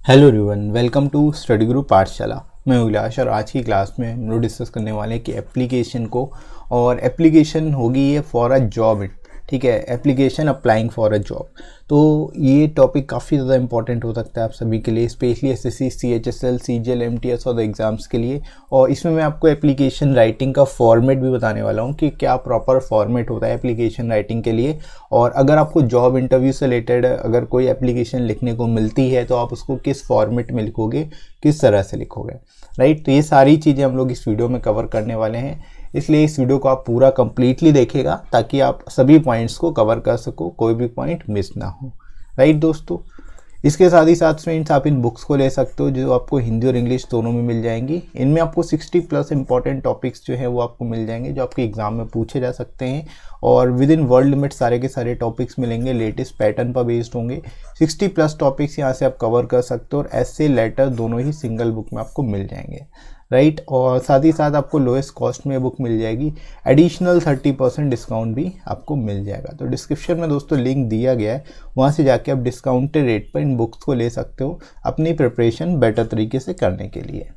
Hello everyone, welcome to study group Pathshala. मैं उल्लास और आज की क्लास में हम लोग डिस्कस करने वाले हैं कि एप्लीकेशन को, और एप्लीकेशन होगी ये फॉर अ जॉब। ठीक है, application applying for a job. तो ये टॉपिक काफ़ी ज़्यादा इंपॉर्टेंट हो सकता है आप सभी के लिए, specially SSC, CHSL, CGL, MTS और एग्ज़ाम्स के लिए। और इसमें मैं आपको एप्लीकेशन राइटिंग का फॉर्मेट भी बताने वाला हूँ कि क्या प्रॉपर फॉर्मेट होता है एप्लीकेशन राइटिंग के लिए। और अगर आपको जॉब इंटरव्यू से रिलेटेड अगर कोई एप्लीकेशन लिखने को मिलती है तो आप उसको किस फॉर्मेट में लिखोगे, किस तरह से लिखोगे, राइट। तो ये सारी चीज़ें हम लोग इस वीडियो में कवर करने वाले हैं, इसलिए इस वीडियो को आप पूरा कंप्लीटली देखिएगा ताकि आप सभी पॉइंट्स को कवर कर सको, कोई भी पॉइंट मिस ना हो, राइट दोस्तों। इसके साथ ही साथ फ्रेंड्स आप इन बुक्स को ले सकते हो जो आपको हिंदी और इंग्लिश दोनों में मिल जाएंगी। इनमें आपको 60+ इंपॉर्टेंट टॉपिक्स जो है वो आपको मिल जाएंगे जो आपके एग्जाम में पूछे जा सकते हैं, और विद इन वर्ल्ड लिमिट सारे के सारे टॉपिक्स मिलेंगे, लेटेस्ट पैटर्न पर बेस्ड होंगे। 60+ टॉपिक्स यहाँ से आप कवर कर सकते हो, और ऐसे लेटर दोनों ही सिंगल बुक में आपको मिल जाएंगे, राइट। और साथ ही साथ आपको लोएस्ट कॉस्ट में बुक मिल जाएगी, एडिशनल 30% डिस्काउंट भी आपको मिल जाएगा। तो डिस्क्रिप्शन में दोस्तों लिंक दिया गया है, वहाँ से जाके आप डिस्काउंटेड रेट पर इन बुक्स को ले सकते हो अपनी प्रिपरेशन बेटर तरीके से करने के लिए,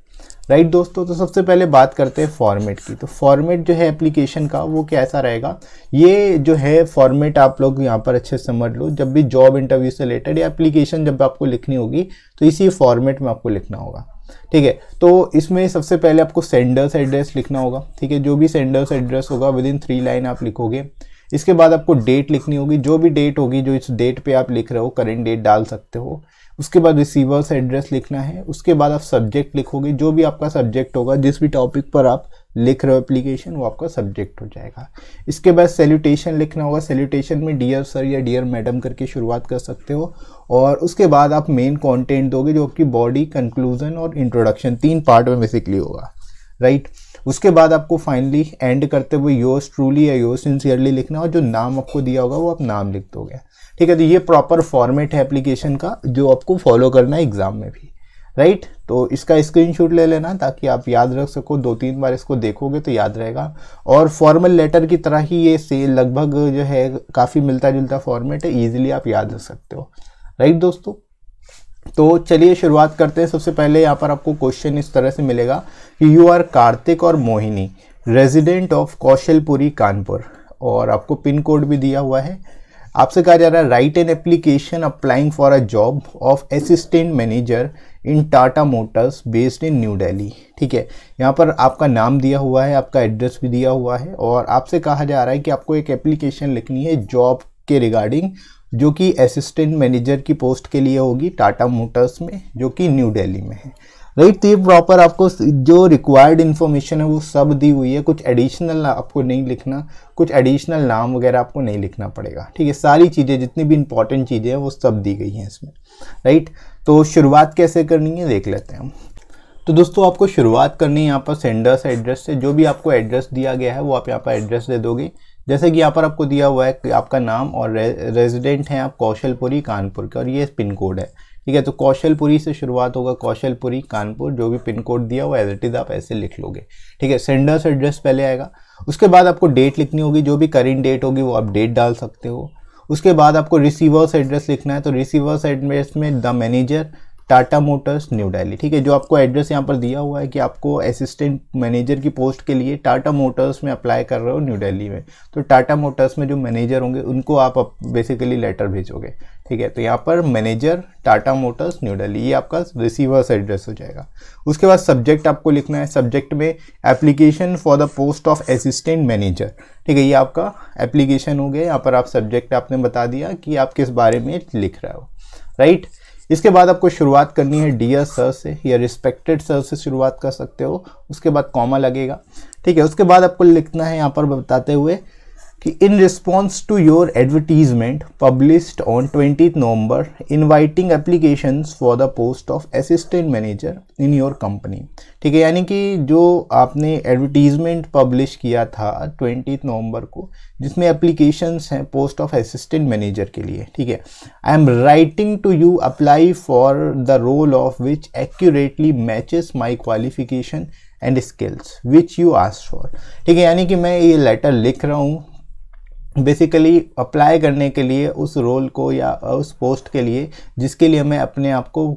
राइट दोस्तों। तो सबसे पहले बात करते हैं फॉर्मेट की। तो फॉर्मेट जो है एप्लीकेशन का वो कैसा रहेगा, ये जो है फॉर्मेट आप लोग यहाँ पर अच्छे से समझ लो। जब भी जॉब इंटरव्यू से रिलेटेड या एप्लीकेशन जब आपको लिखनी होगी तो इसी फॉर्मेट में आपको लिखना होगा, ठीक है। तो इसमें सबसे पहले आपको सेंडर्स एड्रेस लिखना होगा, ठीक है। जो भी सेंडर्स एड्रेस होगा विद इन 3 लाइन आप लिखोगे। इसके बाद आपको डेट लिखनी होगी, जो भी डेट होगी जो इस डेट पे आप लिख रहे हो करेंट डेट डाल सकते हो। उसके बाद रिसीवर्स एड्रेस लिखना है। उसके बाद आप सब्जेक्ट लिखोगे, जो भी आपका सब्जेक्ट होगा, जिस भी टॉपिक पर आप लिख रहे हो एप्लीकेशन वो आपका सब्जेक्ट हो जाएगा। इसके बाद सैल्यूटेशन लिखना होगा। सैल्यूटेशन में डियर सर या डियर मैडम करके शुरुआत कर सकते हो। और उसके बाद आप मेन कंटेंट दोगे जो आपकी बॉडी, कंक्लूजन और इंट्रोडक्शन 3 पार्ट में बेसिकली होगा, राइट। उसके बाद आपको फाइनली एंड करते हुए योर्स ट्रूली या योर्स सिंसियरली लिखना, और जो नाम आपको दिया होगा वो आप नाम लिख दोगे, ठीक है। तो ये प्रॉपर फॉर्मेट है एप्लीकेशन का जो आपको फॉलो करना है एग्जाम में भी, राइट। तो इसका स्क्रीनशॉट ले लेना ताकि आप याद रख सको, 2-3 बार इसको देखोगे तो याद रहेगा। और फॉर्मल लेटर की तरह ही ये से लगभग जो है काफ़ी मिलता जुलता फॉर्मेट है, ईजिली आप याद रख सकते हो, राइट दोस्तों। तो चलिए शुरुआत करते हैं। सबसे पहले यहाँ पर आपको क्वेश्चन इस तरह से मिलेगा कि यू आर कार्तिक और मोहिनी, रेजिडेंट ऑफ कौशलपुरी कानपुर, और आपको पिन कोड भी दिया हुआ है। आपसे कहा जा रहा है right an application applying for a job of assistant manager in Tata Motors based in new Delhi, ठीक है। यहाँ पर आपका नाम दिया हुआ है, आपका एड्रेस भी दिया हुआ है, और आपसे कहा जा रहा है कि आपको एक एप्लीकेशन लिखनी है जॉब के रिगार्डिंग, जो कि असिस्टेंट मैनेजर की पोस्ट के लिए होगी टाटा मोटर्स में, जो कि न्यू दिल्ली में है, राइट। तो ये प्रॉपर आपको जो रिक्वायर्ड इन्फॉर्मेशन है वो सब दी हुई है, कुछ एडिशनल आपको नहीं लिखना, कुछ एडिशनल नाम वगैरह आपको नहीं लिखना पड़ेगा, ठीक है। सारी चीज़ें जितनी भी इंपॉर्टेंट चीज़ें हैं वो सब दी गई हैं इसमें, राइट। तो शुरुआत कैसे करनी है देख लेते हैं हम। तो दोस्तों आपको शुरुआत करनी है यहाँ पर सेंडर्स एड्रेस से। जो भी आपको एड्रेस दिया गया है वो आप यहाँ पर एड्रेस दे दोगे। जैसे कि यहाँ पर आपको दिया हुआ है कि आपका नाम और रेजिडेंट हैं आप कौशलपुरी कानपुर के, और ये पिन कोड है, ठीक है। तो कौशलपुरी से शुरुआत होगा, कौशलपुरी कानपुर, जो भी पिन कोड दिया हुआ एज इट इज आप ऐसे लिख लोगे, ठीक है। सेंडर्स एड्रेस पहले आएगा। उसके बाद आपको डेट लिखनी होगी, जो भी करेंट डेट होगी वो आप डेट डाल सकते हो। उसके बाद आपको रिसीवर्स एड्रेस लिखना है। तो रिसीवर्स एड्रेस में the manager Tata Motors new Delhi, ठीक है। जो आपको एड्रेस यहाँ पर दिया हुआ है कि आपको असिस्टेंट मैनेजर की पोस्ट के लिए टाटा मोटर्स में अप्लाई कर रहे हो न्यू दिल्ली में, तो टाटा मोटर्स में जो मैनेजर होंगे उनको आप बेसिकली लेटर भेजोगे, ठीक है। तो यहाँ पर manager Tata Motors new Delhi, ये आपका रिसीवर्स एड्रेस हो जाएगा। उसके बाद सब्जेक्ट आपको लिखना है। सब्जेक्ट में application for the post of assistant manager, ठीक है। ये आपका एप्लीकेशन हो गया। यहाँ पर आप सब्जेक्ट आपने बता दिया कि आप किस बारे में लिख रहे हो, राइट। इसके बाद आपको शुरुआत करनी है डियर सर से या रिस्पेक्टेड सर से शुरुआत कर सकते हो। उसके बाद कॉमा लगेगा, ठीक है। उसके बाद आपको लिखना है यहाँ पर बताते हुए कि in response to your advertisement published on 20 November inviting applications for the post of assistant manager in your company, ठीक है। यानी कि जो आपने एडवर्टीजमेंट पब्लिश किया था 20 नवंबर को, जिसमें एप्लीकेशंस हैं पोस्ट ऑफ असिस्टेंट मैनेजर के लिए, ठीक है। I am writing to you apply for the role of which accurately matches my qualification and skills which you asked for, ठीक है। यानी कि मैं ये लेटर लिख रहा हूँ बेसिकली अप्लाई करने के लिए उस रोल को या उस पोस्ट के लिए जिसके लिए मैं अपने आप को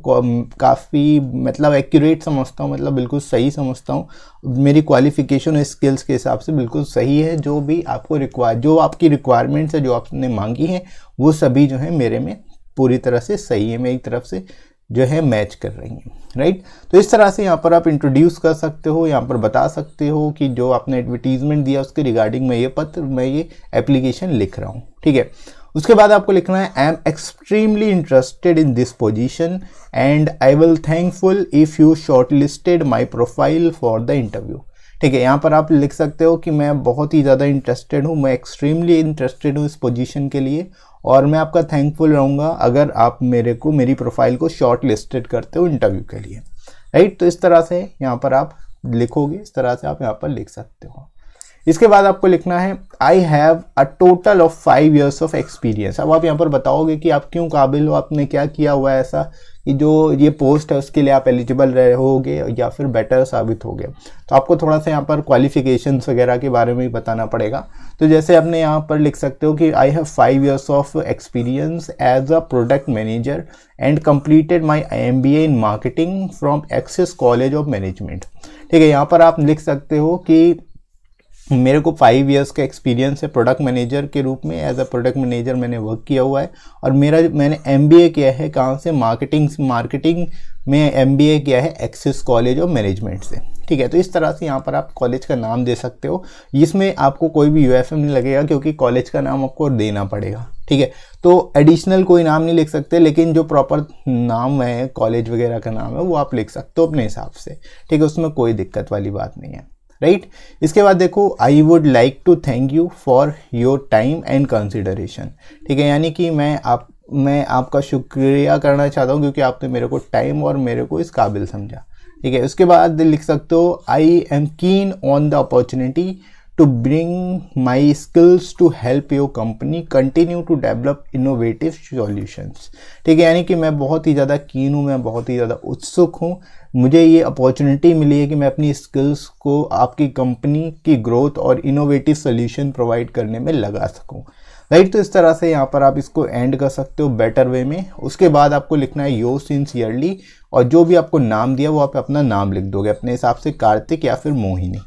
काफ़ी मतलब एक्यूरेट समझता हूँ, मतलब बिल्कुल सही समझता हूँ, मेरी क्वालिफ़िकेशन और स्किल्स के हिसाब से बिल्कुल सही है। जो भी आपको जो आपकी रिक्वायरमेंट्स है जो आपने मांगी है वो सभी जो है मेरे में पूरी तरह से सही है, मेरी तरफ से जो है मैच कर रही हैं, राइट। तो इस तरह से यहाँ पर आप इंट्रोड्यूस कर सकते हो, यहाँ पर बता सकते हो कि जो आपने एडवर्टीजमेंट दिया उसके रिगार्डिंग मैं ये एप्लीकेशन लिख रहा हूँ, ठीक है। उसके बाद आपको लिखना है I am extremely interested in this position and I will thankful if you short listed my profile for the interview, ठीक है। यहाँ पर आप लिख सकते हो कि मैं बहुत ही ज़्यादा इंटरेस्टेड हूँ, मैं एक्सट्रीमली इंटरेस्टेड हूँ इस पोजीशन के लिए और मैं आपका थैंकफुल रहूँगा अगर आप मेरी प्रोफाइल को शॉर्ट लिस्टेड करते हो इंटरव्यू के लिए, राइट। तो इस तरह से यहाँ पर आप लिखोगे, इस तरह से आप यहाँ पर लिख सकते हो। इसके बाद आपको लिखना है I have a total of 5 years of experience. अब आप यहाँ पर बताओगे कि आप क्यों काबिल हो, आपने क्या किया हुआ है ऐसा कि जो ये पोस्ट है उसके लिए आप एलिजिबल रहोगे या फिर बेटर साबित होगे। तो आपको थोड़ा सा यहाँ पर क्वालिफिकेशंस वगैरह के बारे में भी बताना पड़ेगा। तो जैसे आपने यहाँ पर लिख सकते हो कि I have 5 years of experience as a product manager and completed my MBA in marketing from access college of management, ठीक है। यहाँ पर आप लिख सकते हो कि मेरे को 5 years का एक्सपीरियंस है प्रोडक्ट मैनेजर के रूप में, एज अ प्रोडक्ट मैनेजर मैंने वर्क किया हुआ है और मैंने MBA किया है कहाँ से, मार्केटिंग में MBA किया है एक्सेस कॉलेज ऑफ मैनेजमेंट से, ठीक है। तो इस तरह से यहाँ पर आप कॉलेज का नाम दे सकते हो, इसमें आपको कोई भी UFM नहीं लगेगा क्योंकि कॉलेज का नाम आपको देना पड़ेगा, ठीक है। तो एडिशनल कोई नाम नहीं लिख सकते, लेकिन जो प्रॉपर नाम है कॉलेज वगैरह का नाम है वो आप लिख सकते हो अपने हिसाब से, ठीक है। उसमें कोई दिक्कत वाली बात नहीं है, राइट। इसके बाद देखो I would like to thank you for your time and consideration, ठीक है। यानी कि मैं आपका शुक्रिया करना चाहता हूँ क्योंकि आपने मेरे को टाइम और मेरे को इस काबिल समझा, ठीक है। उसके बाद लिख सकते हो I am keen on the opportunity to bring my skills to help your company continue to develop innovative solutions, ठीक है। यानी कि मैं बहुत ही ज़्यादा कीन हूँ, मैं बहुत ही ज़्यादा उत्सुक हूँ, मुझे ये अपॉर्चुनिटी मिली है कि मैं अपनी स्किल्स को आपकी कंपनी की ग्रोथ और इनोवेटिव सोल्यूशन प्रोवाइड करने में लगा सकूं, राइट। तो इस तरह से यहाँ पर आप इसको एंड कर सकते हो बेटर वे में। उसके बाद आपको लिखना है योर सिंसियरली और जो भी आपको नाम दिया वो आप अपना नाम लिख दोगे अपने हिसाब से, कार्तिक या फिर मोहिनी,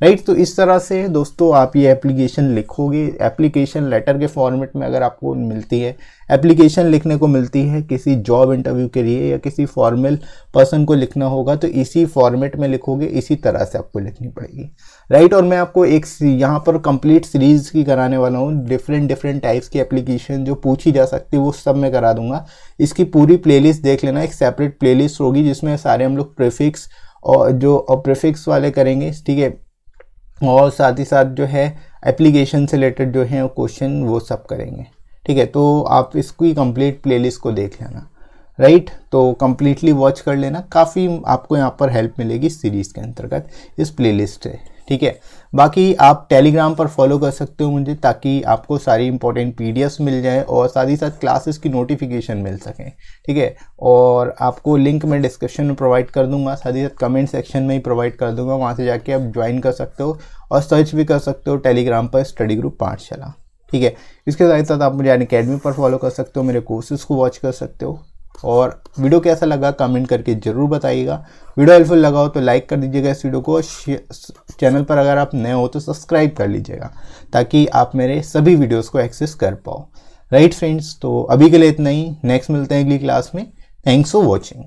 राइट। तो इस तरह से दोस्तों आप ये एप्लीकेशन लिखोगे। एप्लीकेशन लेटर के फॉर्मेट में अगर आपको मिलती है, एप्लीकेशन लिखने को मिलती है किसी जॉब इंटरव्यू के लिए या किसी फॉर्मल पर्सन को लिखना होगा तो इसी फॉर्मेट में लिखोगे, इसी तरह से आपको लिखनी पड़ेगी, राइट। और मैं आपको एक यहाँ पर कंप्लीट सीरीज़ की कराने वाला हूँ, डिफरेंट टाइप्स की एप्लीकेशन जो पूछी जा सकती है वो सब मैं करा दूंगा। इसकी पूरी प्लेलिस्ट देख लेना, एक सेपरेट प्लेलिस्ट होगी जिसमें सारे हम लोग प्रीफिक्स और जो प्रीफिक्स वाले करेंगे, ठीक है। और साथ ही साथ जो है एप्लीकेशन से रिलेटेड जो है क्वेश्चन वो सब करेंगे, ठीक है। तो आप इसकी कंप्लीट प्लेलिस्ट को देख लेना, राइट। तो कंप्लीटली वॉच कर लेना, काफ़ी आपको यहाँ पर हेल्प मिलेगी सीरीज़ के अंतर्गत इस प्लेलिस्ट से, ठीक है। बाकी आप टेलीग्राम पर फॉलो कर सकते हो मुझे, ताकि आपको सारी इंपॉर्टेंट PDFs मिल जाए और साथ ही साथ क्लासेस की नोटिफिकेशन मिल सकें, ठीक है। और आपको लिंक मैं डिस्क्रिप्शन में प्रोवाइड कर दूंगा, साथ ही साथ कमेंट सेक्शन में ही प्रोवाइड कर दूंगा, वहाँ से जाके आप ज्वाइन कर सकते हो और सर्च भी कर सकते हो टेलीग्राम पर स्टडी ग्रुप पाठशाला, ठीक है। इसके साथ साथ आप मुझे अनअकैडमी पर फॉलो कर सकते हो, मेरे कोर्सेज़ को वॉच कर सकते हो। और वीडियो कैसा लगा कमेंट करके ज़रूर बताइएगा। वीडियो हेल्पफुल लगा हो तो लाइक कर दीजिएगा इस वीडियो को, चैनल पर अगर आप नए हो तो सब्सक्राइब कर लीजिएगा ताकि आप मेरे सभी वीडियोस को एक्सेस कर पाओ, राइट फ्रेंड्स। तो अभी के लिए इतना ही, नेक्स्ट मिलते हैं अगली क्लास में। Thanks for watching.